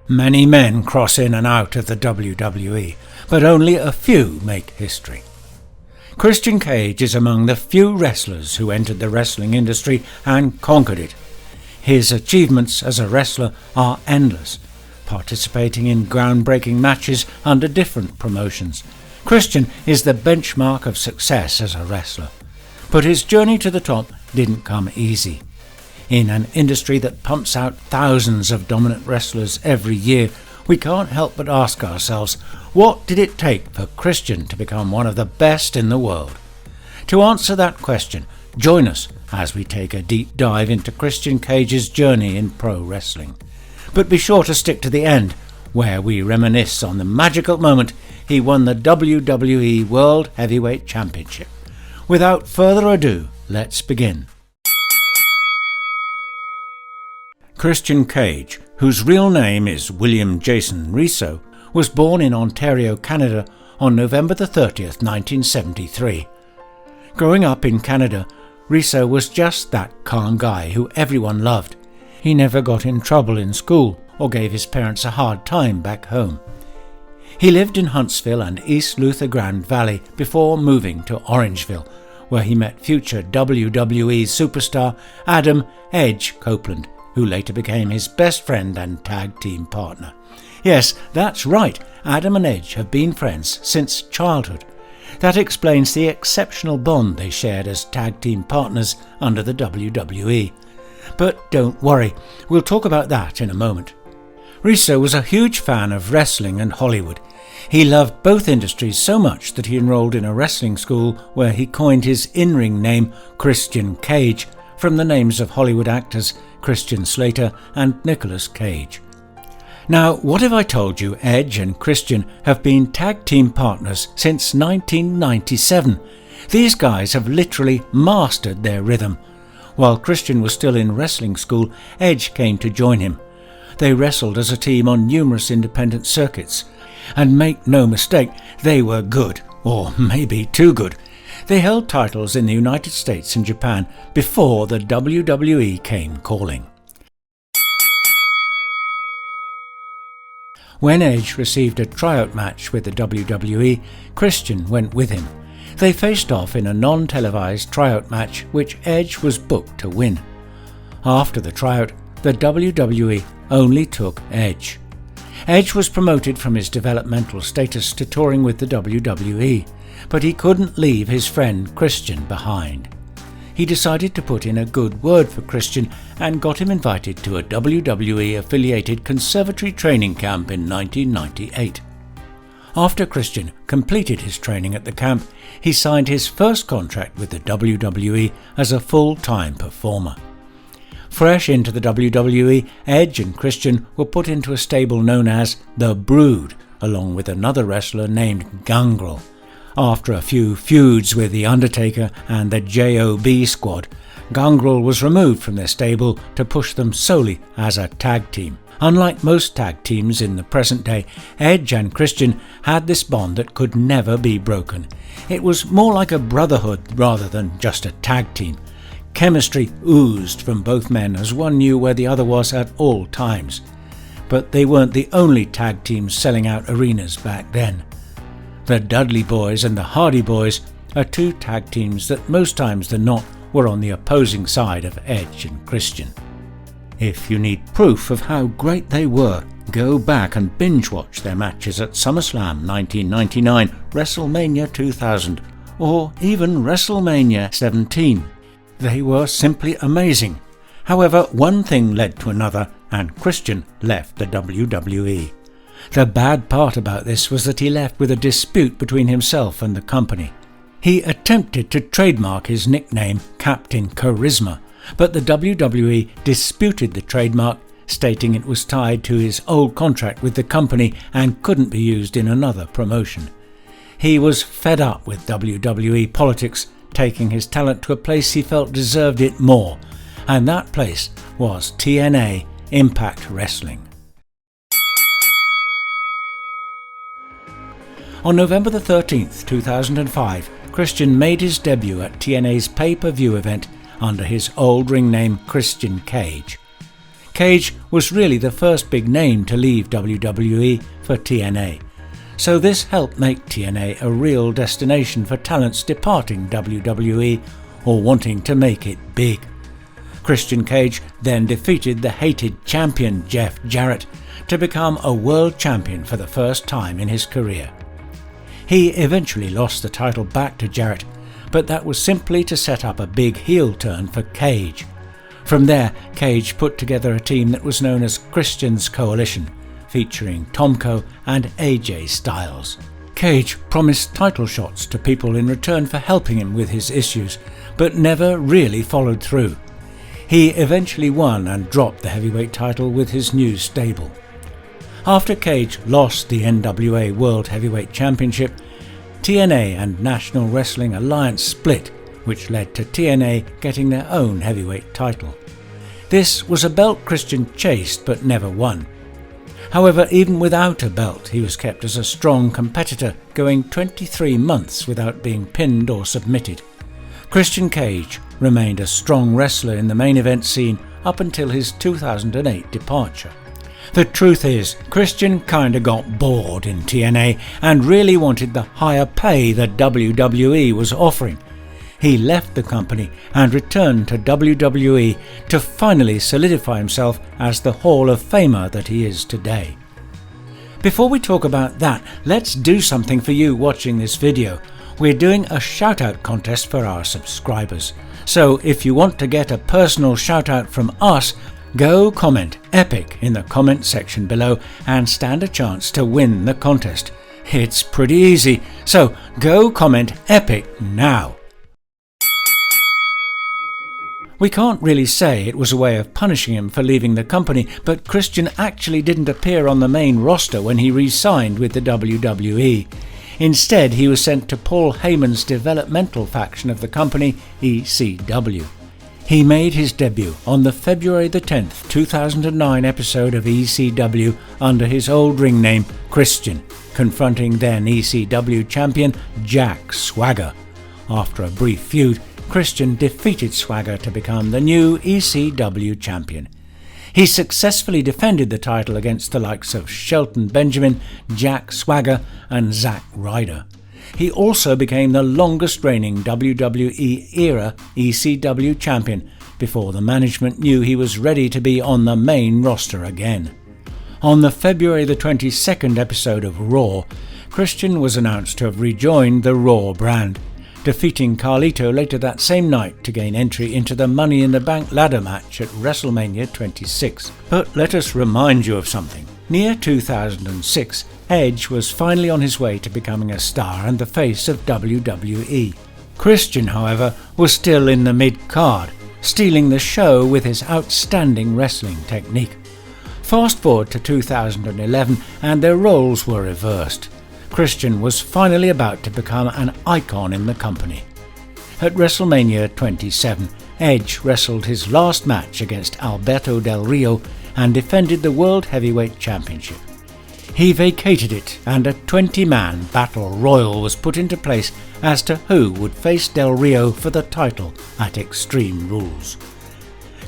Many men cross in and out of the WWE, but only a few make history. Christian Cage is among the few wrestlers who entered the wrestling industry and conquered it. His achievements as a wrestler are endless, participating in groundbreaking matches under different promotions. Christian is the benchmark of success as a wrestler, but his journey to the top didn't come easy. In an industry that pumps out thousands of dominant wrestlers every year, we can't help but ask ourselves, what did it take for Christian to become one of the best in the world? To answer that question, join us as we take a deep dive into Christian Cage's journey in pro wrestling. But be sure to stick to the end, where we reminisce on the magical moment he won the WWE World Heavyweight Championship. Without further ado, let's begin. Christian Cage, whose real name is William Jason Reso, was born in Ontario, Canada on November 30th, 1973. Growing up in Canada, Reso was just that calm guy who everyone loved. He never got in trouble in school or gave his parents a hard time back home. He lived in Huntsville and East Luther Grand Valley before moving to Orangeville, where he met future WWE superstar Adam "Edge" Copeland, who later became his best friend and tag team partner. Yes, that's right, Adam and Edge have been friends since childhood. That explains the exceptional bond they shared as tag team partners under the WWE. But don't worry, we'll talk about that in a moment. Reso was a huge fan of wrestling and Hollywood. He loved both industries so much that he enrolled in a wrestling school where he coined his in-ring name Christian Cage from the names of Hollywood actors Christian Slater and Nicolas Cage. Now, what if I told you Edge and Christian have been tag team partners since 1997? These guys have literally mastered their rhythm. While Christian was still in wrestling school, Edge came to join him. They wrestled as a team on numerous independent circuits. And make no mistake, they were good, or maybe too good. They held titles in the United States and Japan before the WWE came calling. When Edge received a tryout match with the WWE, Christian went with him. They faced off in a non-televised tryout match which Edge was booked to win. After the tryout, the WWE only took Edge. Edge was promoted from his developmental status to touring with the WWE, but he couldn't leave his friend Christian behind. He decided to put in a good word for Christian and got him invited to a WWE-affiliated conservatory training camp in 1998. After Christian completed his training at the camp, he signed his first contract with the WWE as a full-time performer. Fresh into the WWE, Edge and Christian were put into a stable known as The Brood, along with another wrestler named Gangrel. After a few feuds with The Undertaker and the JOB squad, Gangrel was removed from their stable to push them solely as a tag team. Unlike most tag teams in the present day, Edge and Christian had this bond that could never be broken. It was more like a brotherhood rather than just a tag team. Chemistry oozed from both men as one knew where the other was at all times. But they weren't the only tag teams selling out arenas back then. The Dudley Boyz and the Hardy Boyz are two tag teams that most times than not were on the opposing side of Edge and Christian. If you need proof of how great they were, go back and binge-watch their matches at SummerSlam 1999, WrestleMania 2000, or even WrestleMania 17. They were simply amazing. However, one thing led to another, and Christian left the WWE. The bad part about this was that he left with a dispute between himself and the company. He attempted to trademark his nickname Captain Charisma, but the WWE disputed the trademark, stating it was tied to his old contract with the company and couldn't be used in another promotion. He was fed up with WWE politics, taking his talent to a place he felt deserved it more, and that place was TNA, Impact Wrestling. On November 13th, 2005, Christian made his debut at TNA's pay-per-view event under his old ring name Christian Cage. Cage was really the first big name to leave WWE for TNA, so this helped make TNA a real destination for talents departing WWE or wanting to make it big. Christian Cage then defeated the hated champion Jeff Jarrett to become a world champion for the first time in his career. He eventually lost the title back to Jarrett, but that was simply to set up a big heel turn for Cage. From there, Cage put together a team that was known as Christian's Coalition, featuring Tomko and AJ Styles. Cage promised title shots to people in return for helping him with his issues, but never really followed through. He eventually won and dropped the heavyweight title with his new stable. After Cage lost the NWA World Heavyweight Championship, TNA and National Wrestling Alliance split, which led to TNA getting their own heavyweight title. This was a belt Christian chased but never won. However, even without a belt, he was kept as a strong competitor, going 23 months without being pinned or submitted. Christian Cage remained a strong wrestler in the main event scene up until his 2008 departure. The truth is, Christian kinda got bored in TNA and really wanted the higher pay that WWE was offering. He left the company and returned to WWE to finally solidify himself as the Hall of Famer that he is today. Before we talk about that, let's do something for you watching this video. We're doing a shout-out contest for our subscribers. So if you want to get a personal shout-out from us, go comment EPIC in the comment section below and stand a chance to win the contest. It's pretty easy, so go comment EPIC now. We can't really say it was a way of punishing him for leaving the company, but Christian actually didn't appear on the main roster when he re-signed with the WWE. Instead, he was sent to Paul Heyman's developmental faction of the company, ECW. He made his debut on the February the 10th, 2009 episode of ECW under his old ring name Christian, confronting then ECW champion Jack Swagger. After a brief feud, Christian defeated Swagger to become the new ECW champion. He successfully defended the title against the likes of Shelton Benjamin, Jack Swagger and Zack Ryder. He also became the longest reigning WWE era ECW champion before the management knew he was ready to be on the main roster again. On the February the 22nd episode of Raw, Christian was announced to have rejoined the Raw brand, defeating Carlito later that same night to gain entry into the Money in the Bank ladder match at WrestleMania 26. But let us remind you of something. Near 2006, Edge was finally on his way to becoming a star and the face of WWE. Christian, however, was still in the mid-card, stealing the show with his outstanding wrestling technique. Fast forward to 2011 and their roles were reversed. Christian was finally about to become an icon in the company. At WrestleMania 27, Edge wrestled his last match against Alberto Del Rio and defended the World Heavyweight Championship. He vacated it and a 20-man battle royal was put into place as to who would face Del Rio for the title at Extreme Rules.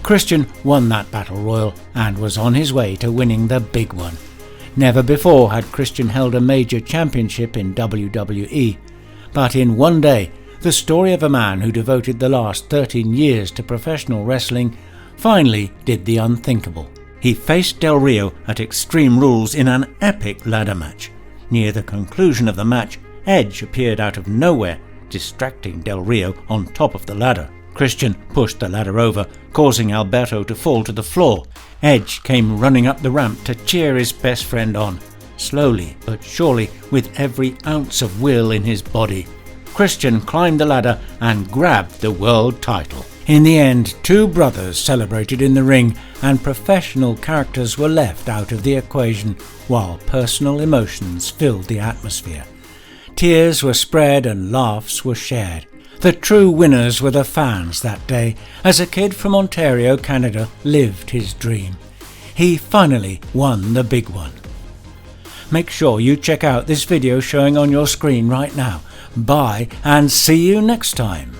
Christian won that battle royal and was on his way to winning the big one. Never before had Christian held a major championship in WWE, but in one day, the story of a man who devoted the last 13 years to professional wrestling finally did the unthinkable. He faced Del Rio at Extreme Rules in an epic ladder match. Near the conclusion of the match, Edge appeared out of nowhere, distracting Del Rio on top of the ladder. Christian pushed the ladder over, causing Alberto to fall to the floor. Edge came running up the ramp to cheer his best friend on, slowly but surely with every ounce of will in his body. Christian climbed the ladder and grabbed the world title. In the end, two brothers celebrated in the ring and professional characters were left out of the equation while personal emotions filled the atmosphere. Tears were spread and laughs were shared. The true winners were the fans that day, as a kid from Ontario, Canada, lived his dream. He finally won the big one. Make sure you check out this video showing on your screen right now. Bye and see you next time.